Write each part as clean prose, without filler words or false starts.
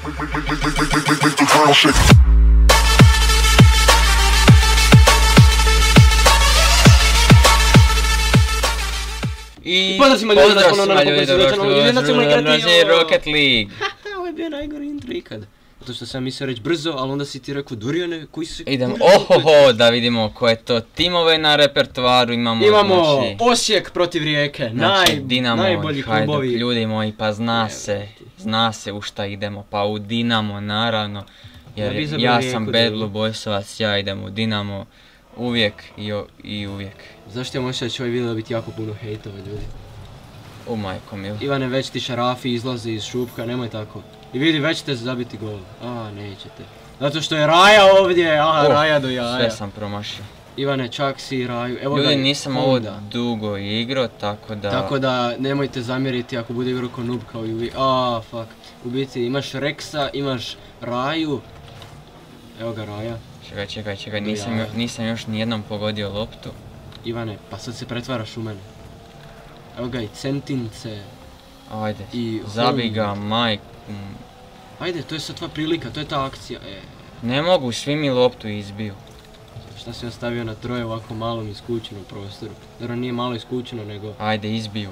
I pozdrav svima ljudi, Rocket League. Ovo je bio najgori intro ikad. Zato što sam mislio reći brzo, ali onda si ti rekao Durijane, koji si... Idemo, ohoho, da vidimo koje to timove na repertoaru imamo. Imamo znači, Osijek protiv Rijeke, Dinamo, najbolji Hajduk, klubovi. ljudi moji, pa zna se u šta idemo, pa u Dinamo naravno. Jer ja sam Bad Blue Boysovac, ja idem u Dinamo uvijek i uvijek. Zašto imam osjećaj da će ovaj video biti jako puno hejtova ljudi? O majko mil. Ivane, već ti šarafi izlaze iz šupka, nemoj tako. I vidi, već ćete zabiti gol. A, nećete. Zato što je Raja ovdje, Raja do jaja. Sve sam promašio. Ivane, čak si i Raju. Evo ljudi, ga, nisam ovo dugo igrao, tako da... Tako da, nemojte zamjeriti ako bude igrao ko noob kao i uvijek. Fuck. U biti, imaš Rexa, imaš Raju. Evo ga Raja. Čekaj, nisam još nijednom pogodio loptu. Ivane, pa sad se pretvaraš u mene. Evo ga i Centince. Ajde, zabi ga, majku. Ajde, to je sad tva prilika, to je ta akcija. Ne mogu, svi mi loptu izbiju. Šta si ostavio na troje ovako malom iskućenom prostoru? Naravno nije malo iskućeno nego... Ajde, izbiju.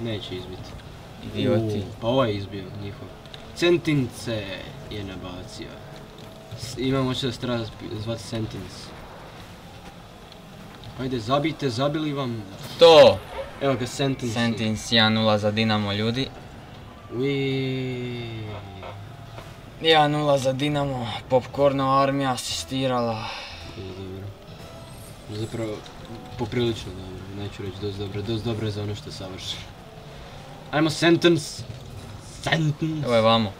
Neće izbiti. Idioti. Pa ovaj je izbio, njihov. Centince je nabacio. Imam oče da se treba zvati Centince. Ajde, zabili vam. To! Evo ga Centince. Centince 1-0 za Dinamo, ljudi. 1-0 za Dinamo, Popcornova armija asistirala. Dobro. Zapravo, poprilično dobro, neću reći dosta dobro je za ono što savrši. Ajmo Sentence.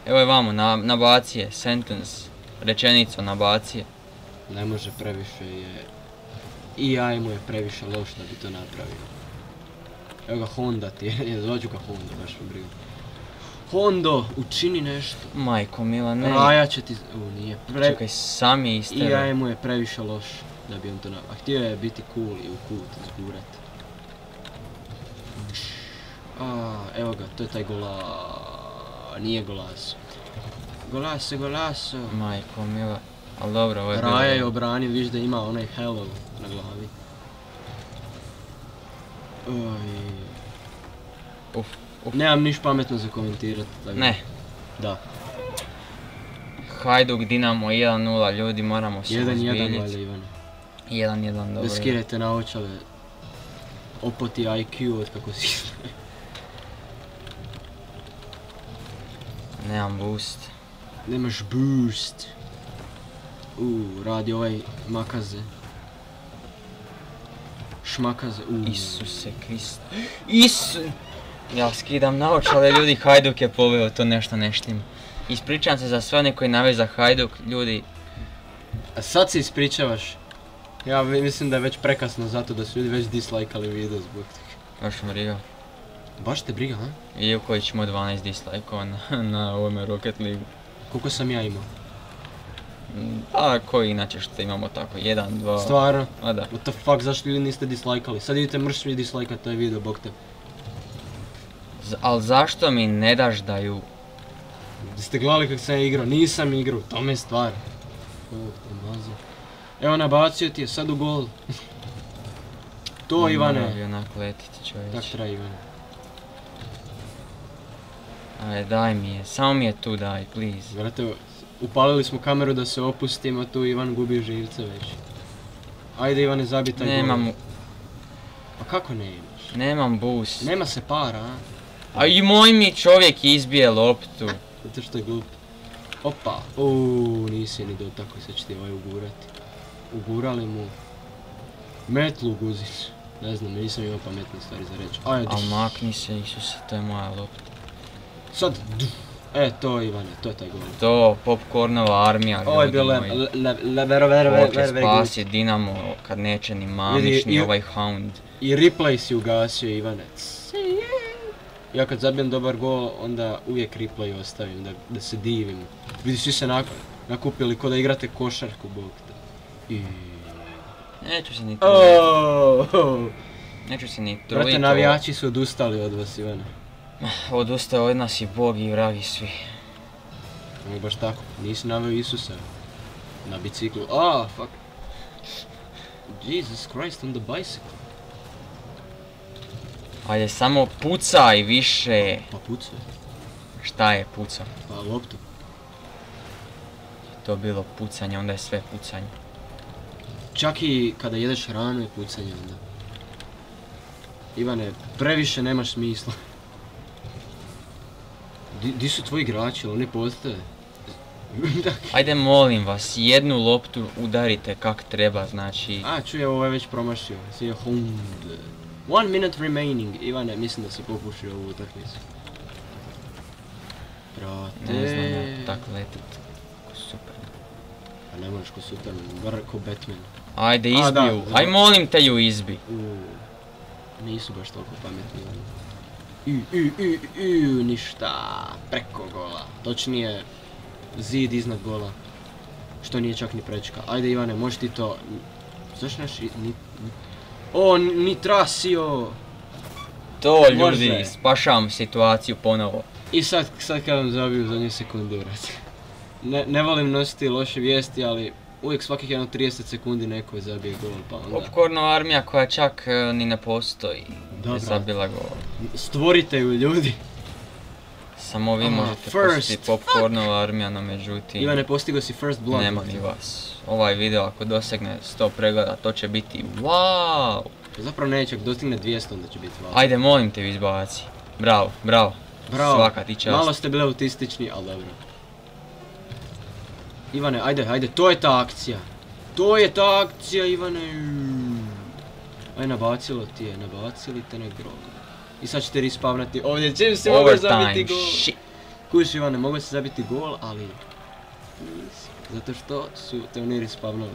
Evo je vamo, nabacije, Sentence. Rečenico, nabacije. Ne može, previše je... I ajmo je previše loš da bi to napravio. Evo ga Honda ti je, dođu ga Honda, baš me briga. Hondo, učini nešto. Majko mila, ne. Raja će ti... nije. Čekaj, sami istero. I ajmo je previše loš da bi on to napravio. A htio je biti cool i u kut zgurat. Evo ga, to je taj nije golaso. Golaso. Majko mila. Ali dobro, ovo je bilo... Raja je obranio, viš da ima onaj hello na glavi. Nemam niš pametno za komentirat. Ne. Da. Hajduk, Dinamo 1-0, ljudi, moramo se uzbiljiti. 1-1 valjda, Ivane. 1-1, dobro. Da skirajte naočale. Opoti IQ od kako si... Nemam boost. Nemaš boost. Radi ovaj makaze. Šmakaze, Isuse Krist. Ja skidam naočale, ljudi, Hajduk je poveo, to nešto ne štima. Ispričavam se za sve one koji naviju za Hajduk, ljudi. A sad se ispričavaš? Ja mislim da je već prekasno zato da su ljudi već dislajkali video zbog toga. Baš me briga. Baš te briga, ha? Ivković imao 12 dislajkova na ovome Rocket League. Koliko sam ja imao? A koji inače što imamo tako, 1, 2... Stvarno? A da. What the fuck, zašto ljudi niste dislajkali? Sad idete mršvi dislajkat taj video, bok te. Al zašto mi ne daš da ju... Ste gledali kako sam ja igrao? Nisam igrao, to me je stvar. Evo nabacio ti je sad u gol. To Ivane. Moram bi onako letiti čovječ. Tak treba Ivane. Ajde daj mi je, samo mi je tu daj, please. Vrate, upalili smo kameru da se opustimo, tu Ivan gubi živce već. Ajde Ivane, zabij taj gol. Nemam... A kako ne imaš? Nemam boost. Nema se para, a? A i moj mi čovjek izbije loptu. Zato što je glup. Opa, nisi ni do tako, sad će ti ovaj ugurati. Ugurali mu... metlu u guzicu. Ne znam, nisam imao pametne stvari za reći. Ajde. Al makni se, Isuse, to je moja lopta. Sad, to Ivane, to je taj gol. To, Popcornova armija, ljudi moji. Ovo je bio vero. Hoće spasi Dinamo kad neće ni Mamić, ni ovaj Hound. I replay si ugasio Ivane. Ja kad zabijem dobar gol, onda uvijek replay ostavim, da se divim. Vidi, svi se nakupili ko da igrate košarku, bog te. Neću se ni truditi. Neću se ni truditi. Brate, navijači su odustali od vas, Ivane. Odustao od nas i Bog i vragi svi. Ovo je baš tako, nisi naveo Isusa na biciklu. Ah, fuck. Jesus Christ on the bicycle. Ajde, samo pucaj više. Pa pucaj. Šta je pucao? Pa loptu. To bilo pucanje, onda je sve pucanje. Čak i kada jedeš hranu je pucanje onda. Ivane, previše nemaš smisla. Di su tvoji igrači, oni postoje? Ajde molim vas, jednu loptu udarite kak treba, znači... A, čuje, ovo je već promašio. Si je hund. 1 minute remaining. Ivane, mislim da si popušio ovu utakmicu. Brate... Ne znam ja tak letit. Super. Pa ne možeš ko Superman, bar ko Batman. Ajde, izbiju. Aj molim te ju izbi. Nisu baš toliko pametni. Ništa. Preko gola. Točnije, zid iznad gola. Što nije čak ni prečka. Ajde Ivane, možeš ti to... Zašto naš... O, ni trasio! To ljudi, spašavam situaciju ponovo. I sad kad vam zabiju zadnje sekunde, brate. Ne volim nositi loše vijesti, ali uvijek svakih 30 sekundi neko zabije gol, pa onda... Popcorno armija koja čak ni ne postoji je zabila gol. Stvorite ju, ljudi! Samo vi možete postiti Popcornova armija, no međutim... Ivane, postigao si first blood. Nema ni vas. Ovaj video ako dosegne 100 pregleda, to će biti wow! Zapravo neće, ako dostigne 200 onda će biti wow. Ajde, molim te ju izbaci. Bravo, bravo. Svaka ti čast. Malo ste bili autistični, ali dobro. Ivane, ajde, to je ta akcija. To je ta akcija, Ivane. Aj, nabacili te na grob. I sad ćete respawnati ovdje, čim si mogao zabiti gol. Kuš Ivane, mogao si zabiti gol, ali... Zato što su te oni respawnali.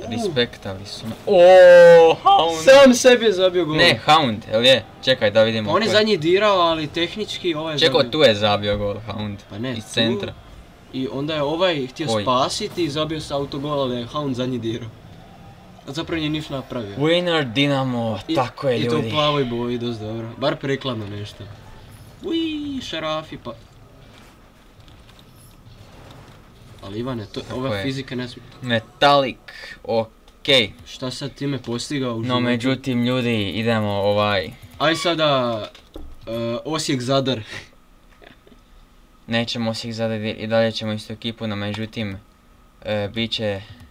Respektali su me. Oooo, Hound! Sam sebi je zabio gol. Ne, Hound, jel je? Čekaj da vidimo. On je zadnji dirao, ali tehnički ovaj je zabio. Čekaj, tu je zabio gol Hound. Pa ne, iz centra. I onda je ovaj htio spasiti i zabio se autogol, ali je Hound zadnji dirao. A zapravo nije ništa napravio. Winner Dinamo, tako je ljudi. I to u plavoj boji, dosta dobro. Bar prikladno nešto. Uiii, šarafi pa... Ali Ivane, ova fizika ne smije... Metalik, okej. Šta sad time postigao u životu? No međutim ljudi, idemo Aj sada... Osijek Zadar. Nećemo Osijek Zadar i dalje ćemo istu ekipu, no međutim...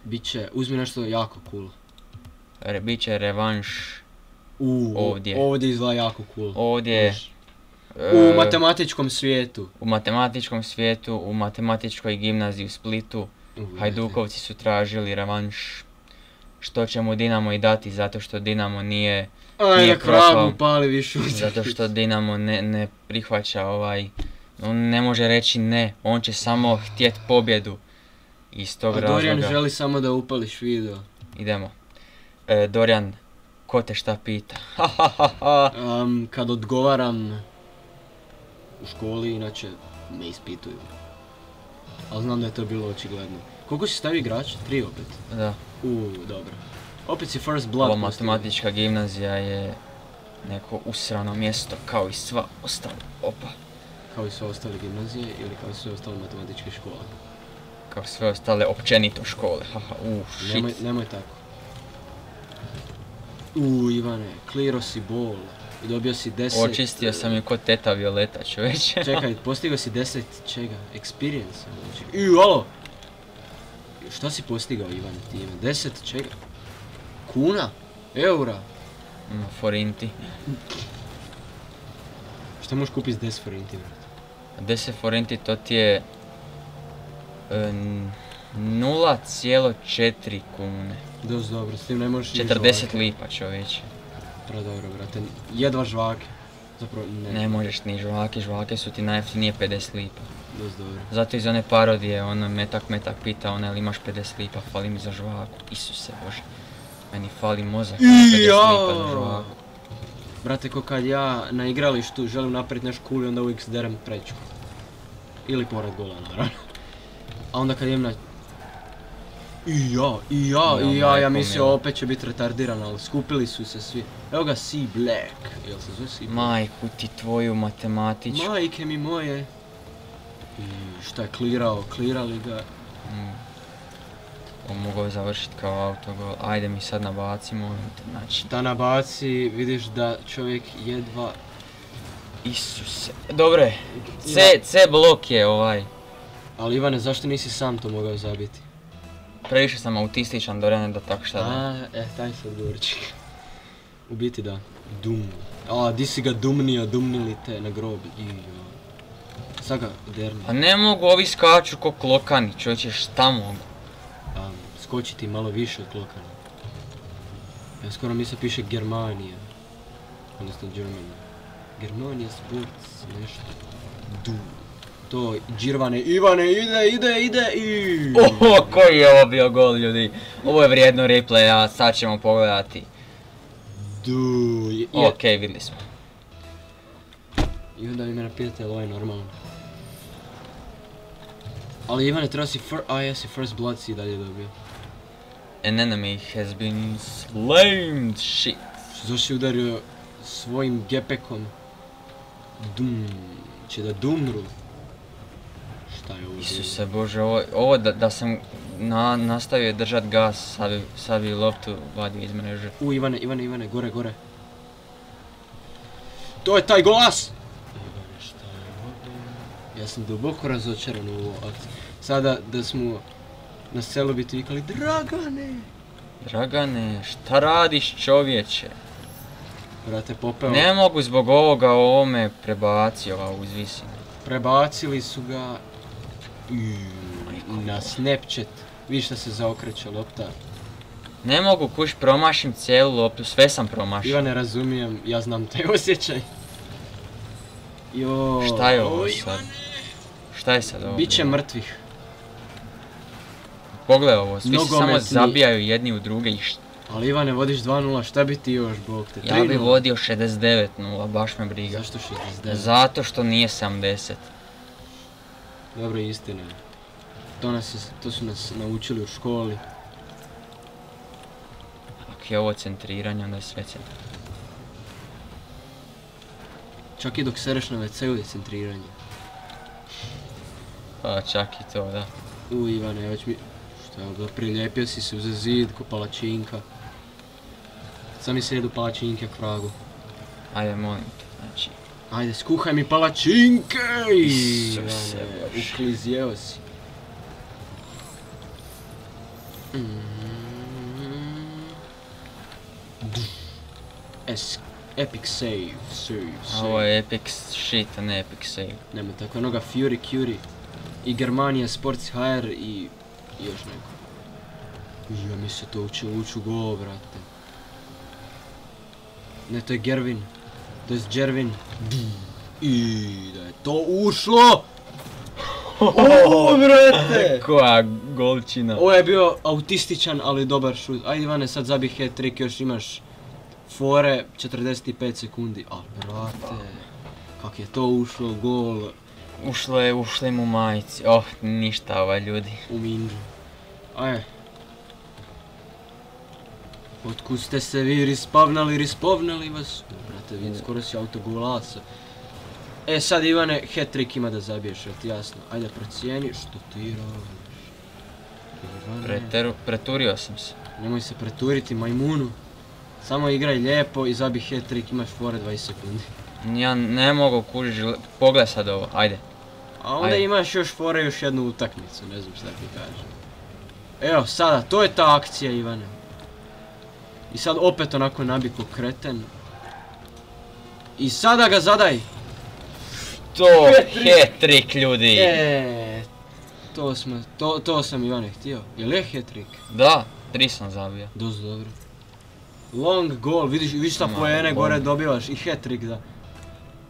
Biće, uzmi nešto jako cool. Biće revanš... ovdje. Ovdje izgleda jako cool. Ovdje... U matematičkom svijetu. U matematičkom svijetu, u matematičkoj gimnaziji u Splitu. Hajdukovci su tražili revanš. Što će mu Dinamo i dati, zato što Dinamo nije kravu pali više. Zato što Dinamo ne prihvaća on ne može reći ne, on će samo htjet pobjedu. Iz tog razloga... A Dorijan želi samo da upališ video. Idemo. Dorijan, ko te šta pita? Kad odgovaram u školi, inače me ispituju. Ali znam da je to bilo očigledno. Koliko si stavio igrača? 3 opet? Da. Dobro. Opet si first blood. Ova matematička gimnazija je neko usrano mjesto kao i sva ostala. Opa. Kao i sve ostale gimnazije ili kao i sve ostale matematičke škole? Kao sve ostale općenito škole. Shit. Nemoj tako. Ivane, klirao si bol i dobio si 10... Očistio sam je kod teta Violeta, čovječe. Čekaj, postigao si 10 čega? Experience. Alo! Šta si postigao, Ivane, time? 10 čega? Kuna? Eura? Forinti. Šta možeš kupiti s 10 forinti, brate? 10 forinti to ti je... 0,4 kune. Dost dobro, s tim ne možeš 40 lipa, čovječe. Dobro, brate. Jedva žvake. Zapravo ne možeš ni žvake, žvake su ti najjeftinije 50 lipa. Dost dobro. Zato iz one parodije, metak pita, ili imaš 50 lipa, fali mi za žvaku. Isuse Bože, meni fali mozak, 50 lipa za žvaku. Brate, ko kad ja na igralištu želim napraviti nešto cool i onda uvijek derem prečku. Ili pored gola, naravno. A onda kad idem na... Ja mislio opet će biti retardiran, ali skupili su se svi. Evo ga C Black, jel se zove C Black? Majku ti tvoju matematičku. Majke mi moje. I šta je klirao, klirali ga. On mogao je završiti kao autogol. Ajde mi sad nabacimo. Znači... Šta nabaci, vidiš da čovjek jedva... Isuse. Dobre, C blok je ovaj. Ali Ivane, zašto nisi sam to mogao zabiti? Previše sam autističan do da tako šta da. Taj sad govorčik. U biti da. Dum. Di si ga dumnili te na grobi. Sad ga derni. Pa ne mogu, ovi skaču ko klokani, čovječe, šta mogu? Skočiti malo više od klokana. Ja skoro mi se piše Germanija. Odnosno Germany. Germanija Sports, nešto. To, Džirvane, Ivane, ide i... Oho, koji je ovo bio gol, ljudi. Ovo je vrijedno replaya, sad ćemo pogledati. Okej, vidjeli smo. I onda vi me napitate, ali ovo je normalno. Ali Ivane, treba si first blood si dalje dobio. An enemy has been slain, shit. Što si udario svojim gepekom. Će da dumru. Šta je ovo? Isuse Bože, ovo da sam nastavio držat gas, sad bi loptu vadio iz mreže. Ivane, gore. To je taj glas! Ivane, šta je ovo? Ja sam duboko razočaran u ovo akciju. Sada da smo na selu bi ti vikali Dragane! Dragane, šta radiš, čovječe? Brate, popeo. Ne mogu zbog ovoga, ovo me prebacio uz visinu. Prebacili su ga na Snapchat. Vidiš da se zaokreće lopta. Ne mogu kuš, promašim cijelu loptu, sve sam promašio. Ivane, razumijem, ja znam taj osjećaj. Šta je ovo sad? Šta je sad ovo? Biće mrtvih. Pogledaj ovo, svi se samo zabijaju jedni u druge i Ali Ivane, vodiš 2-0, šta bi ti još, bog te? Ja bi vodio 69-0, baš me briga. Zašto 69? Zato što nije 70. Dobro, istina. To su nas naučili u školi. Ako je ovo centriranje, onda je sve centriranje. Čak i dok sereš na WC-u je centriranje. Pa čak i to, da. Ivane, već mi... Šta je ovo, prilijepio si se uze zid ko palačinka. Sad mi se jedu palačinke k vragu. Ajde, molim te, znači... Ajde, skuhaj mi palačinke! Isuse Bože. Uklizjeo si. Epic save. Ovo je epic shit, a ne epic save. Nema tako onoga Fury Curie. I Germania Sports HR i još neko. Ja mi se to uču gol, brate. Ne, to je Gervin. To je Gervin. I da je to ušlo! Oooo, brate! Koja golčina. Ovo je bio autističan, ali dobar šut. Ajde Ivane, sad zabij hat-trick, još imaš fore 45 sekundi. A, brate, kak je to ušlo, gol. Ušlo mu majici. Ništa ljudi. U minđu. Ajde. Otkud ste se vi rispovnali vas? Brate, vidi, skoro si autogolasa. Sad Ivane, hat-trick ima da zabiješ, ti jasno. Ajde, procijeni što ti radiš. Preturio sam se. Nemoj se preturiti, majmunu. Samo igraj lijepo i zabij hat-trick, imaš fore 20 sekundi. Ja ne mogu kužiš, pogledaj sad ovo, ajde. A onda imaš još fore, još jednu utakmicu, ne znam šta ti kažem. Evo, sada, to je ta akcija, Ivane. I sad opet onako nabij ko kreten. I sada ga zadaj! To hat-trick, ljudi! To sam Ivane htio. Jel je hat-trick? Da, 3 sam zabio. Dosta dobro. Long goal, vidiš šta poene gore dobivaš i hat-trick da.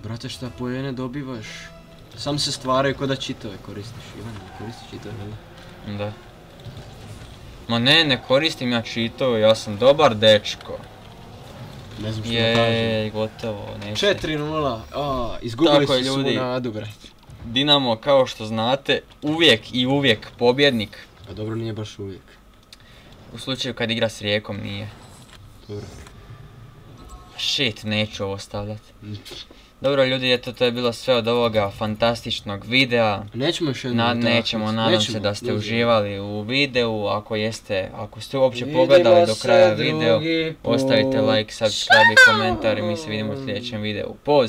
Brate, šta poene dobivaš? Sam se stvaraju ko da čitove koristiš, Ivane, ne koristiš čitove, ne? Da. Ma ne koristim ja čitove, ja sam dobar dečko. Ne znam što da kažem. Gotovo, neće. 4-0, izgubili su svu nadu, brate. Dinamo, kao što znate, uvijek pobjednik. A dobro, nije baš uvijek. U slučaju kad igra s Rijekom nije. Dobro. Shit, neću ovo stavljati. Dobro ljudi, eto to je bilo sve od ovoga fantastičnog videa. Nećemo još jednom Nećemo, nadam se da ste uživali u videu, ako ste uopće pogledali do kraja video, ostavite like, subscribe i komentar i mi se vidimo u sljedećem videu. Poz!